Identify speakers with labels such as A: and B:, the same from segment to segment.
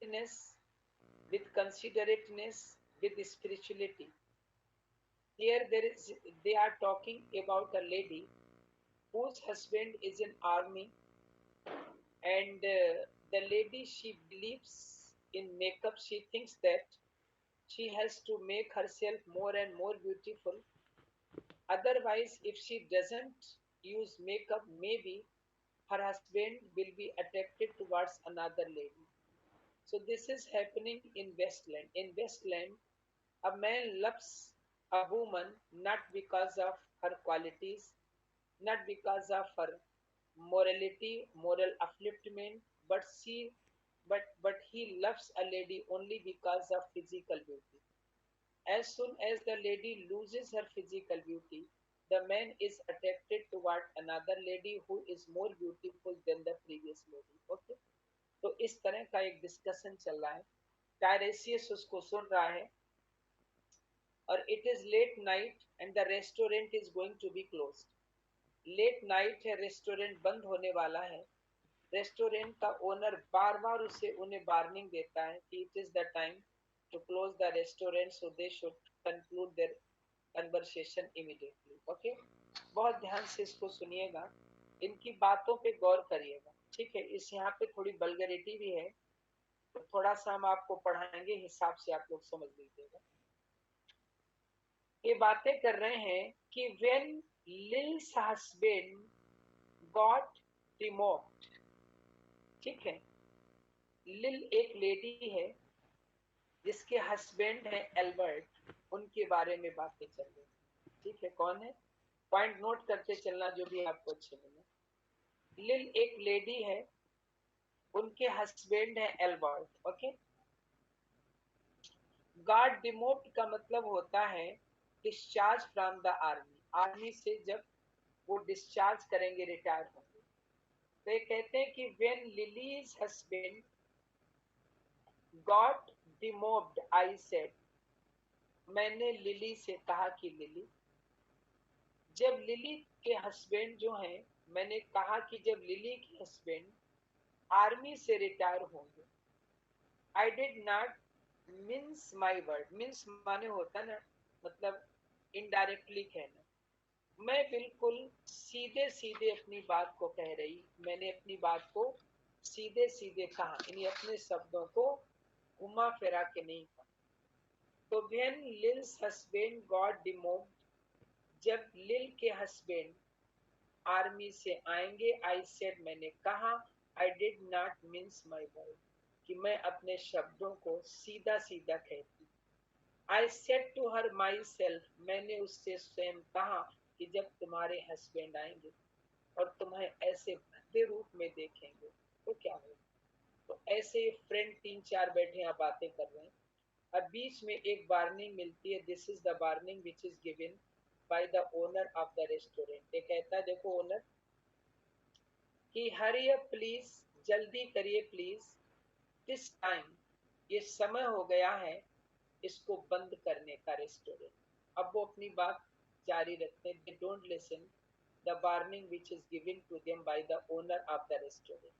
A: politeness, with considerateness, with spirituality. Here they are talking about a lady whose husband is in army, and the lady, she believes in makeup. She thinks that she has to make herself more and more beautiful. Otherwise, if she doesn't use makeup, maybe her husband will be attracted towards another lady. So this is happening in Westland. In Westland, a man loves a woman not because of her qualities, not because of her morality, moral upliftment, but he loves a lady only because of physical beauty. As soon as the lady loses her physical beauty, the man is attracted toward another lady who is more beautiful than the previous lady. Okay, तो इस तरह का एक discussion चल रहा है. टायरेसियस उसको सुन रहा है, और it is late night and the restaurant is going to be close. Late night है, रेस्टोरेंट बंद होने वाला है. रेस्टोरेंट का ओनर बार बार उसे उन्हें वार्निंग देता है कि it is the time to close the restaurant, so they should conclude their conversation immediately. Okay, बहुत ध्यान से इसको सुनिएगा, इनकी बातों पे गौर करिएगा. ठीक है, इस यहाँ पे थोड़ी बल्गरिटी भी है, तो थोड़ा सा हम आपको पढ़ाएंगे, हिसाब से आप लोग समझ लीजिएगा. ये बातें कर रहे हैं कि when Lil's husband got removed. ठीक है, लिल एक लेडी है जिसके हस्बैंड है एल्बर्ट, उनके बारे में बातें चल रही. ठीक है, कौन है, पॉइंट नोट करते चलना जो भी आपको अच्छे लगे. लिल एक लेडी है, उनके हस्बैंड है एल्बर्ट. ओके, गॉट डिमोव्ड का मतलब होता है discharge from the army. Army से जब वो डिस्चार्ज करेंगे, रिटायर होंगे. तो ये कहते हैं कि when Lily's husband got demoted, I said, मैंने लिली से कहा कि लिली, जब लिली के हस्बैंड जो हैं, मैंने कहा कि जब लिली के हस्बैंड आर्मी से रिटायर होंगे, आई did not means my word. Means माने होता ना, मतलब इनडायरेक्टली कहना. मैं बिल्कुल सीधे सीधे अपनी बात को कह रही, मैंने अपनी बात को सीधे सीधे कहा, यानी अपने शब्दों को घुमा फिरा के नहीं कहा. तो व्हेन लिल्स हस्बैंड गॉट डिमोव्ड, जब लिल के हस्बैंड आर्मी से आएंगे, आई सेड, मैंने कहा, I did not means my word, कि मैं अपने शब्दों को सीधा सीधा कहती. I said to her myself, मैंने उससे स्वयं कहा कि जब तुम्हारे हस्बैंड आएंगे और तुम्हें ऐसे भद्दे रूप में देखेंगे तो क्या होगा. तो ऐसे फ्रेंड तीन चार बैठे यहाँ बातें कर रहे हैं. अब बीच में एक वार्निंग मिलती है. This is the warning which is given by the owner of the restaurant. ये कहता है, देखो ओनर, कि हरी अप प्लीज, जल्दी करिए प्लीज, दिस टाइम, ये समय हो गया है इसको बंद करने का, रेस्टोरेंट. अब वो अपनी बात जारी रखते हैं. They don't listen the warning which is given to them by the owner of the restaurant.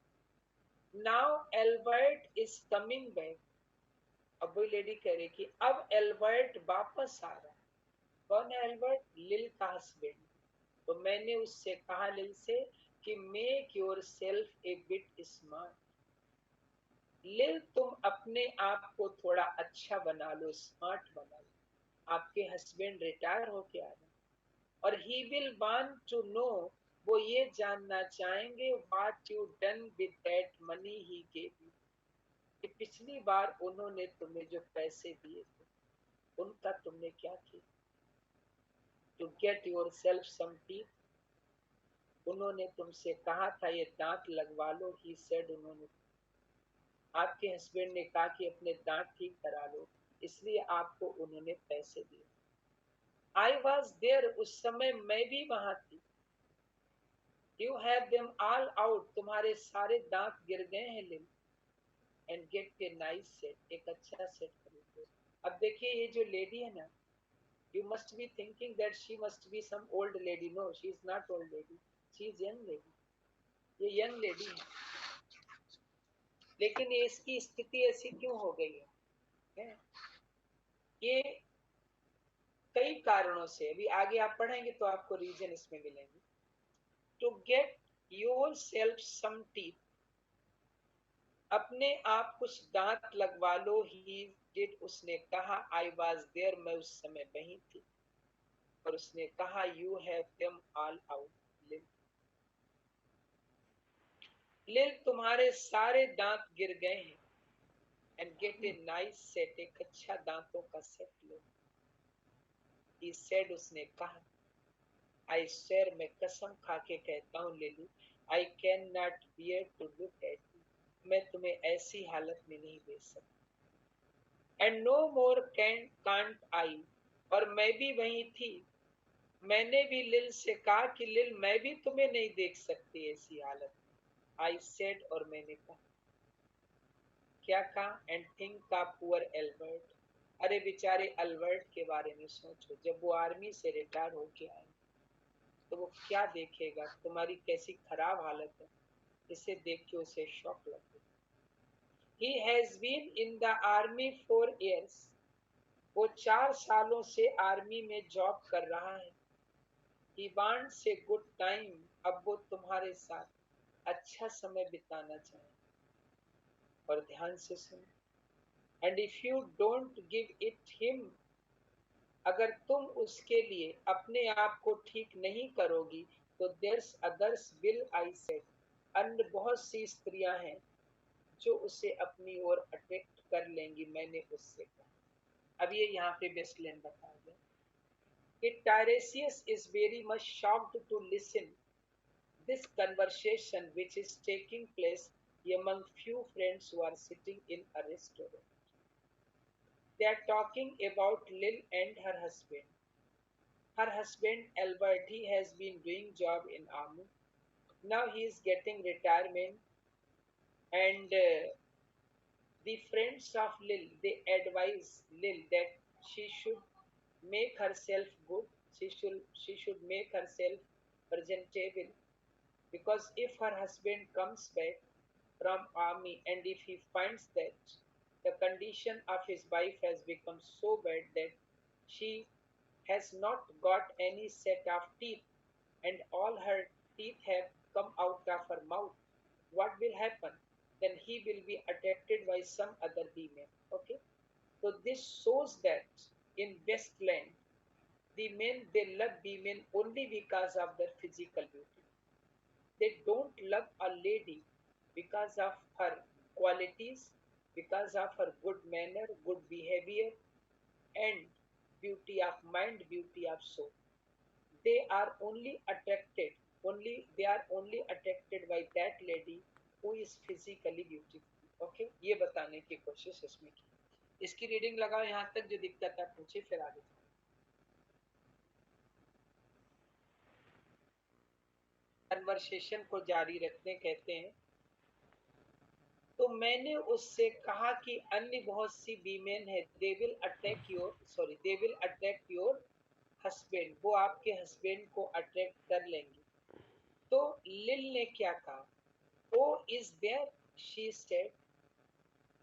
A: Now Albert is coming back. अब वही लेडी कह रही कि अब एल्बर्ट वापस आ रहा है. कौन है एल्बर्ट? लिल का हस्बैंड. तो मैंने उससे कहा, लिल से, कि make your self A bit smart. लिल, तुम अपने आप को थोड़ा अच्छा बना लो, स्मार्ट बना लो. आपके हस्बैंड रिटायर होके आ रहे, और he will want to know, वो ये जानना चाहेंगे, what you done with that money he gave you, कि पिछली बार उन्होंने तुम्हें जो पैसे दिए थे उनका तुमने क्या किया. To get yourself some teeth, उन्होंने तुमसे कहा था ये दांत लगवा लो. ही सेड, उन्होंने, आपके हस्बैंड ने कहा कि अपने दांत ठीक करा लो, इसलिए आपको उन्होंने पैसे दिए. आई वॉज देयर, उस समय मैं भी वहां थी. You have them all out, तुम्हारे सारे दांत गिर गए हैं लिल. And gate a nice set, एक अच्छा सेट खरीदो. अब देखिए ये जो लेडी है ना, you must be thinking that she must be some old lady. No, she is not old lady, she is young lady. ये young lady है. लेकिन ये इसकी स्थिति ऐसी क्यों हो गई है? ये कई कारणों से, अभी आगे आप पढ़ेंगे तो आपको रीजन इसमें मिलेंगे। To get yourself some teeth, अपने आप कुछ दांत लगवा लो। ही डिड, उसने कहा। आई वॉज देयर, मैं उस समय वहीं थी। और उसने कहा, you have them all out लिल, लिल तुम्हारे सारे दांत गिर गए हैं। And gate a nice set, एक अच्छा दांतों का सेट लो। ही सेड, उसने कहा। आई स्वेयर, मैं कसम खा के कहता हूँ Lily, I can not bear to look at you, मैं तुम्हें ऐसी हालत में नहीं देख सकती। And no more can can't I, और मैं भी वही थी। मैंने भी लिल से कहा कि लिल, मैं भी तुम्हें नहीं देख सकती ऐसी हालत में। आई सेड, और मैंने कहा। क्या कहा? एंड थिंक का पुअर एल्बर्ट, अरे बेचारे अल्बर्ट के बारे में सोचो, जब वो आर्मी से रिटायर होके आए तो वो क्या देखेगा, तुम्हारी कैसी खराब हालत है, इसे देख के उसे शॉक लगे। He has been in the army 4 years, वो 4 सालों से आर्मी में जॉब कर रहा है। He wants a good time, अब वो तुम्हारे साथ अच्छा समय बिताना चाहे। और ध्यान से सुनो। And if you don't give it him, अगर तुम उसके लिए अपने आप को ठीक नहीं करोगी तो there's others will, I said, अन्य बहुत सी स्त्रियां हैं जो उसे अपनी ओर अट्रैक्ट कर लेंगी, मैंने उससे कहा। अब ये यहाँ पे बेस्टलैंड बता दिया कि Tiresias is very much shocked to listen this conversation which is taking place among few friends who are sitting in a restaurant. They are talking about Lil and her husband. Her husband Albert, he has been doing job in army. Now he is getting retirement, and the friends of Lil, they advise Lil that she should make herself good. She should make herself presentable, because if her husband comes back from army and if he finds that the condition of his wife has become so bad that she has not got any set of teeth and all her teeth have come out of her mouth, what will happen? Then he will be attracted by some other female. Okay, so this shows that in Westland, the men, they love women only because of their physical beauty. They don't love a lady because of her qualities, because of her good manner, good behavior, and beauty of mind, beauty of soul. They are only attracted, only attracted by that lady who is physically beautiful. Okay, ये बताने की कोशिश इसमें की। इसकी reading लगाओ यहाँ तक, जो दिक्कत है पूछे, फिर आगे। कन्वर्सेशन को जारी रखने कहते हैं। तो मैंने उससे कहा कि अन्य बहुत सी वीमेन है, they will attract your husband, वो आपके हस्बैंड को अट्रैक्ट कर लेंगी। तो लिल ने क्या कहा? Oh is there, she said,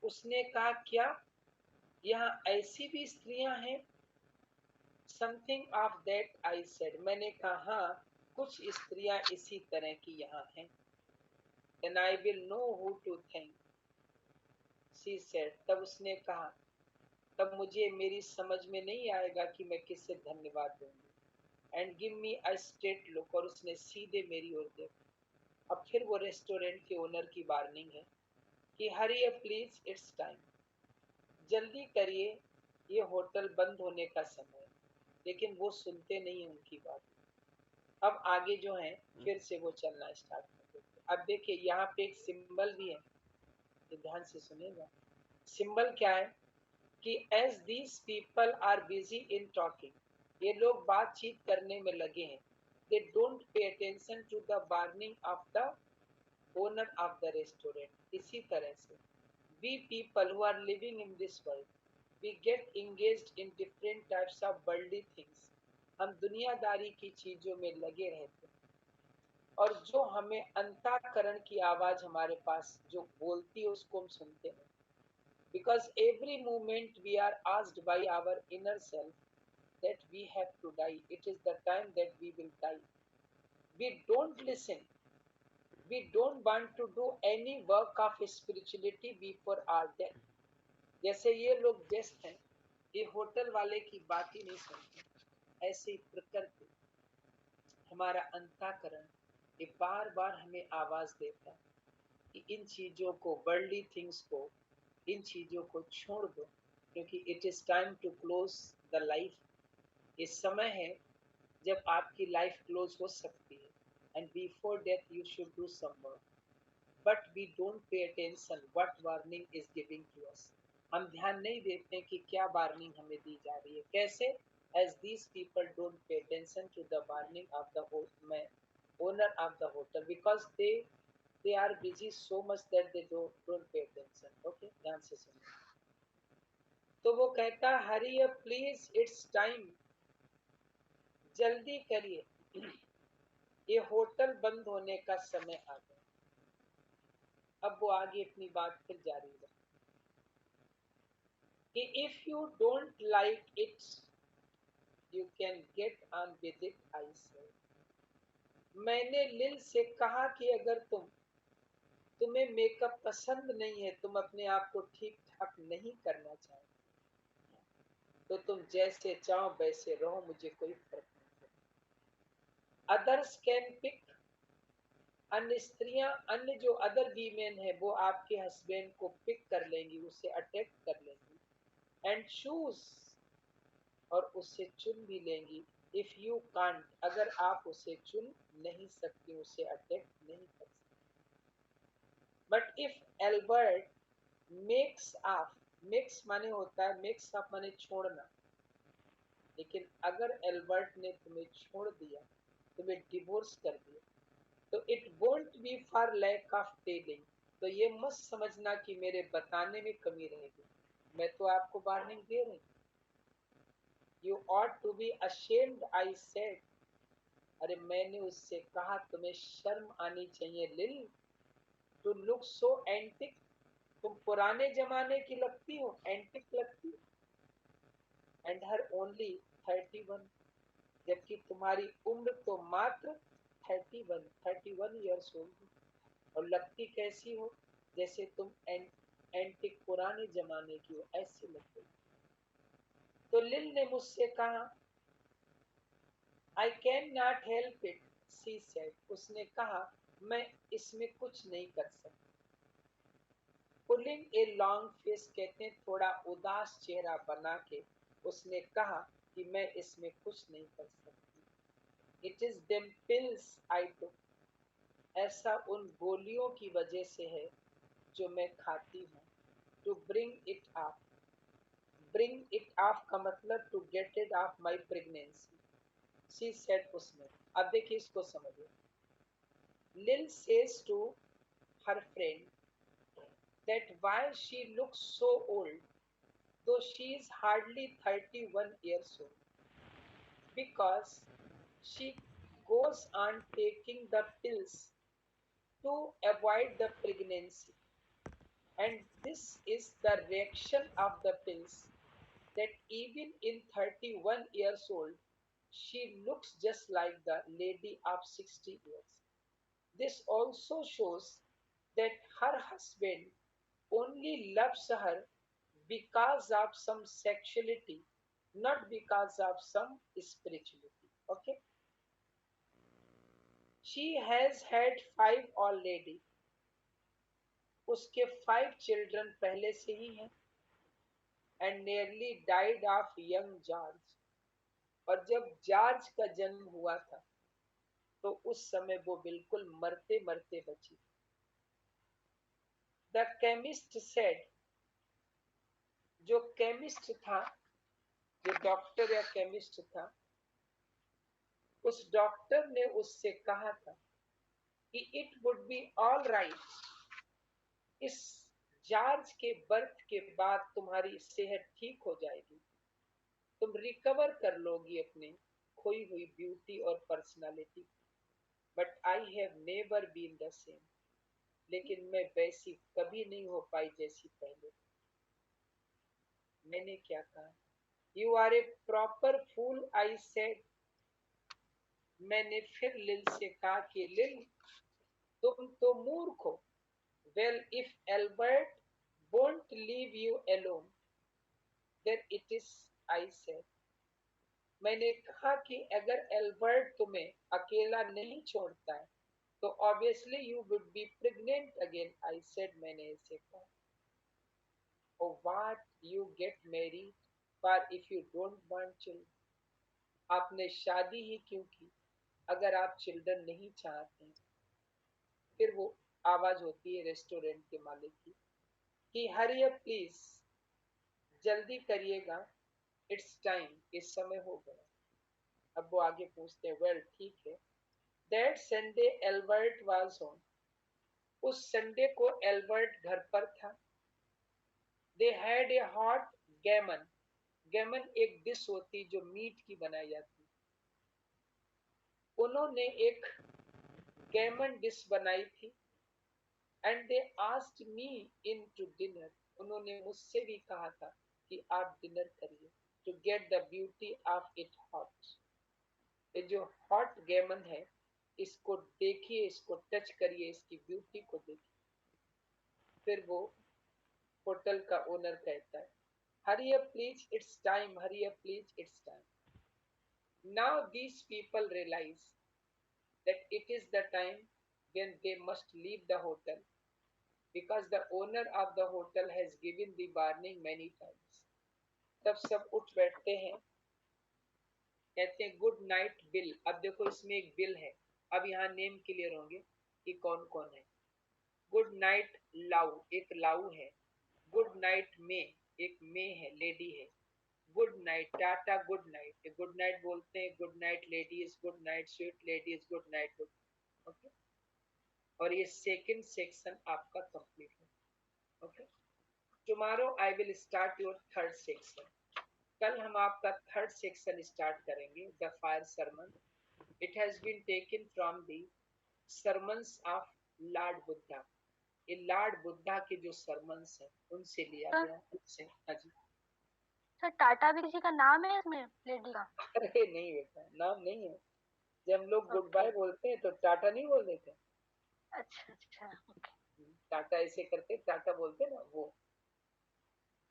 A: उसने कहा, क्या यहाँ ऐसी भी स्त्रियां हैं? Something of that, I said, मैंने कहा हाँ, कुछ स्त्रियां इसी तरह की यहाँ हैं। Then I will know who to thank, she said, तब उसने कहा, तब मुझे, मेरी समझ में नहीं आएगा कि मैं किससे धन्यवाद दूंगी। And give me a straight look, और उसने सीधे मेरी ओर देखा। अब फिर वो रेस्टोरेंट के ओनर की वार्निंग है कि हरी अप प्लीज, इट्स टाइम, जल्दी करिए, ये होटल बंद होने का समय है। लेकिन वो सुनते नहीं उनकी बात। अब आगे जो है फिर से वो चलना स्टार्ट कर देते। अब देखिए यहाँ पे एक सिंबल भी है, तो ध्यान से सुनेगा। सिंबल क्या है कि as these people are busy in talking, ये लोग बातचीत करने में लगे हैं। They don't pay attention to the warning of the owner of the restaurant. इसी तरह से we people who are living in this world, we get engaged in different types of worldly things, हम दुनियादारी की चीजों में लगे रहते हैं। और जो हमें अंतःकरण की आवाज हमारे पास जो बोलती है उसको हम सुनते हैं. Because every moment we are asked by our inner self that we have to die. It is the time that we will die. We don't listen. We don't want to do any work of spirituality before our death. जैसे ये लोग व्यस्त हैं, ये hotel वाले की बात ही नहीं सुनते, ऐसे ही प्रकृति, हमारा अंतःकरण, ये बार बार हमें आवाज देता है कि इन चीजों को, वर्ल्डली थिंग्स को, इन चीजों को छोड़ दो, क्योंकि it is time to close the life. ये समय है जब आपकी लाइफ क्लोज हो सकती है. And before death you should do some work. But we don't pay attention what warning is giving to us. हम ध्यान नहीं देते कि क्या वार्निंग हमें दी जा रही है. कैसे? As these people don't pay attention to the warning of the owner of the hotel, because they are busy so much that they don't pay attention. Okay, ध्यान से सुनिए. तो वो कहता, हरी अप प्लीज, इट्स टाइम, जल्दी करिए, ये hotel बंद होने का समय आ गया. अब वो आगे अपनी बात फिर जारी रखा कि if you don't like it you can get on with it. I say, मैंने लिल से कहा कि अगर तुम्हें मेकअप पसंद नहीं है, तुम अपने आप को ठीक ठाक नहीं करना चाहते, तो तुम जैसे चाहो वैसे रहो, मुझे कोई फर्क नहीं पड़ता. अदर्स कैन पिक, अन्य स्त्रियां, अन्य जो अदर वीमेन है वो आपके हस्बैंड को पिक कर लेंगी, उसे अटैक कर लेंगी. एंड चूज, और उससे चुन भी लेंगी. इफ यू कांट, अगर आप उसे चुन नहीं सकती, उसे अटैक नहीं कर सकती. But if Albert makes of, makes माने होता है, मेक्स ऑफ माने छोड़ना, लेकिन अगर एल्बर्ट ने तुम्हें छोड़ दिया, तुम्हें डिवोर्स कर दिया, तो it won't be for lack of telling. तो ये मत समझना कि मेरे बताने में कमी रहेगी, मैं तो आपको वार्निंग दे रही. You ought to be ashamed, I said. अरे मैंने उससे कहा तुम्हें शर्म आनी चाहिए लिल, टू लुक सो एंटिक, तुम पुराने जमाने की लगती हो, एंटिक लगती हो. एंड हर ओनली 31, जबकि तुम्हारी उम्र तो मात्र 31 ईयर्स ओल्ड, और लगती कैसी हो, जैसे तुम एंटिक पुराने जमाने की हो, ऐसी लगती. तो लिल ने मुझसे कहा, आई can not help it, C said. उसने कहा, मैं इसमें कुछ नहीं कर सकती. पुलिंग ए लॉन्ग फेस, कहते हैं थोड़ा उदास चेहरा बना के उसने कहा कि मैं इसमें कुछ नहीं कर सकती. इट इज देम पिल्स आई टुक, ऐसा उन गोलियों की वजह से है जो मैं खाती हूँ. To bring it up, bring it up का मतलब to get it off my pregnancy. She said, उसने. अब देखिए, इसको समझिए. Lil says to her friend that why she looks so old, though she is hardly 31 years old, because she goes on taking the pills to avoid the pregnancy. And this is the reaction of the pills, that even in 31 years old, she looks just like the lady of 60 years. This also shows that her husband only loves her because of some sexuality, not because of some spirituality. Okay? She has had 5 already. उसके 5 children पहले से ही हैं. And nearly died of young George. और जब George का जन्म हुआ था, तो उस समय वो बिल्कुल मरते मरते बची. The chemist said, जो केमिस्ट था, जो डॉक्टर या केमिस्ट था, उस डॉक्टर ने उससे कहा था कि it would be all right, इस जॉर्ज के बर्थ के बाद तुम्हारी सेहत ठीक हो जाएगी, तुम रिकवर कर लोगी अपने खोई हुई ब्यूटी और personality. But I have never been the same, लेकिन मैं वैसी कभी नहीं हो पाई जैसी पहले। मैंने क्या कहा? You are a proper fool, I said. मैंने फिर लिल से कहा कि लिल, तुम तो मूर्ख हो। Well, if Albert won't leave you alone, then it is, I said. मैंने कहा कि अगर एल्बर्ट तुम्हें अकेला नहीं छोड़ता है तो obviously you would be pregnant again, I said. मैंने ऐसे कहा। Oh what, you get married for if you don't want children. आपने शादी ही क्यों की अगर आप चिल्ड्रन नहीं चाहते? फिर वो आवाज होती है रेस्टोरेंट के मालिक की कि हरी अप प्लीज, जल्दी करिएगा, इट्स टाइम, इस समय हो गया। अब वो आगे पूछते हैं, वेल ठीक है। That Sunday Albert was home. उस संडे को एल्बर्ट घर पर था। They had a hot Gammon. Gammon एक डिश होती जो मीट की बनाई जाती। उन्होंने एक गैमन डिश बनाई थी। And they asked me in to dinner. उन्होंने मुझसे भी कहा था कि आप डिनर करिए, to get the beauty of it hot. ये जो हॉट गैमन है, इसको देखिए, इसको टच करिए, इसकी ब्यूटी को देखिए। फिर वो होटल का ओनर कहता है, hurry up please, it's time, hurry up please, it's time. Now these people realize that it is the time when they must leave the hotel because the owner of the hotel has given the warning many times. तब सब उठ बैठते हैं, कहते हैं good night bill. अब देखो इसमें एक बिल है, अब यहाँ नेम क्लियर होंगे कि कौन कौन है। गुड नाइट लाऊ, एक लाऊ है। गुड नाइट मे, एक मे है, लेडी है। Good night tata, good night, good night बोलते हैं, good night ladies, good night sweet ladies, good night, good. Okay, और ये सेकंड सेक्शन आपका कंप्लीट है। Okay, tomorrow I will start your third section. कल हम आपका थर्ड सेक्शन स्टार्ट करेंगे, the fire sermon. It has been taken from the sermons of lord Buddha. ये lord Buddha के जो सरमन्स हैं उनसे लिया गया। उनसे, हाँ जी।
B: सर टाटा भी किसी का नाम है इसमें, लेडी का?
A: अरे नहीं बेटा, नाम नहीं है। जब हम लोग गुड बाय बोलते हैं तो टाटा नहीं बोल देते।
B: अच्छा अच्छा,
A: टाटा ऐसे करके टाटा बोलते ना, वो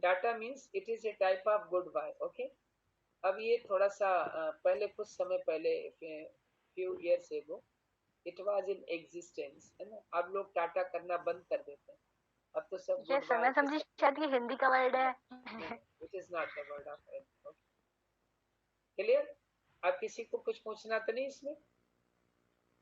A: tata means it is a type of goodbye. Okay, अब ये थोड़ा सा पहले, कुछ समय पहले, few years ago it was in existence, है ना। अब लोग टाटा करना बंद कर देते हैं, अब तो सब गुड बाय।
B: मैं समझी शायद ये हिंदी का वर्ड है।
A: It is not the word of. Clear? अब किसी को कुछ पूछना तो नहीं इसमें?